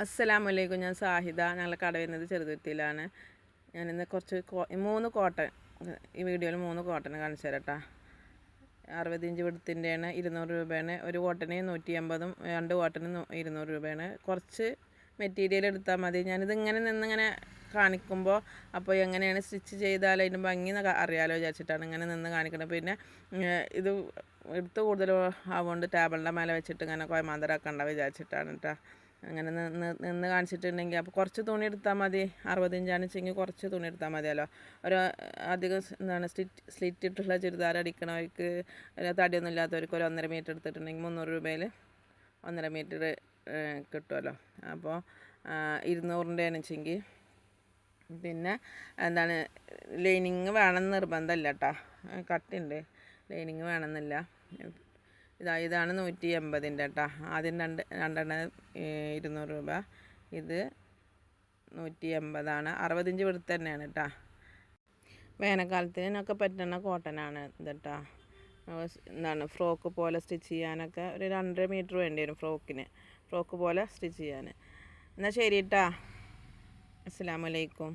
അസ്സലാമലൈക്കും. ഞാൻ സാഹിദ. ഞങ്ങൾ കട വരുന്നത് ചെറുതുരുത്തിയിലാണ്. ഞാനിന്ന് കുറച്ച് 3 കോട്ടൺ, ഈ വീഡിയോയിൽ 3 കോട്ടൺ കാണിച്ചു തരാം കേട്ടോ. 60 ഇഞ്ച് വിടുത്തിൻ്റെയാണ്, 200 രൂപയാണ്. ഒരു കോട്ടന് 180, 2 കോട്ടന് 200 രൂപയാണ്. കുറച്ച് മെറ്റീരിയൽ എടുത്താൽ മതി. ഞാനിത് നിന്നിങ്ങനെ കാണിക്കുമ്പോൾ അപ്പോൾ എങ്ങനെയാണ് സ്റ്റിച്ച് ചെയ്താൽ അതിൻ്റെ ഭംഗി അറിയാമല്ലോ വിചാരിച്ചിട്ടാണ് ഇങ്ങനെ നിന്ന് കാണിക്കുന്നത്. പിന്നെ ഇത് എടുത്ത് കൂടുതൽ ആവുകൊണ്ട് ടേബിളിൻ്റെ മേലെ വെച്ചിട്ട് ഇങ്ങനെ കോയമാന്തരാക്കണ്ട വിചാരിച്ചിട്ടാണ് കേട്ടോ. അങ്ങനെ നിന്ന് കാണിച്ചിട്ടുണ്ടെങ്കിൽ അപ്പോൾ കുറച്ച് തുണി എടുത്താൽ മതി. 60 ഇഞ്ചാണെന്ന് വെച്ചെങ്കിൽ കുറച്ച് തുണി എടുത്താൽ മതിയല്ലോ. ഒരു അധികം സ്ലിറ്റ് ഇട്ടുള്ള ചുരിദാർ അടിക്കണവർക്ക്, തടിയൊന്നും ഇല്ലാത്തവർക്ക് ഒരു 1.5 മീറ്റർ എടുത്തിട്ടുണ്ടെങ്കിൽ 300 രൂപയിൽ 1.5 മീറ്റർ കിട്ടുമല്ലോ. അപ്പോൾ 200ൻ്റെ വെച്ചെങ്കിൽ പിന്നെ എന്താണ്, ലൈനിങ് വേണമെന്ന് നിർബന്ധമില്ല കേട്ടോ. കട്ടുണ്ട്, ലൈനിങ് വേണമെന്നില്ല. ഇതാണ് 180ൻ്റെ കേട്ടോ. ആദ്യം രണ്ടെണ്ണം 200 രൂപ, ഇത് 180 60 ഇഞ്ച് വെടുത്ത് തന്നെയാണ് കേട്ടോ. വേനൽക്കാലത്തിനൊക്കെ പറ്റുന്ന കോട്ടനാണ് ഇത് കേട്ടോ. എന്താണ്, ഫ്രോക്ക് പോലെ സ്റ്റിച്ച് ചെയ്യാനൊക്കെ ഒരു 2.5 മീറ്റർ വേണ്ടി വരും ഫ്രോക്ക് പോലെ സ്റ്റിച്ച് ചെയ്യാൻ. എന്നാൽ ശരി കേട്ടോ. അസ്സലാമു അലൈക്കും.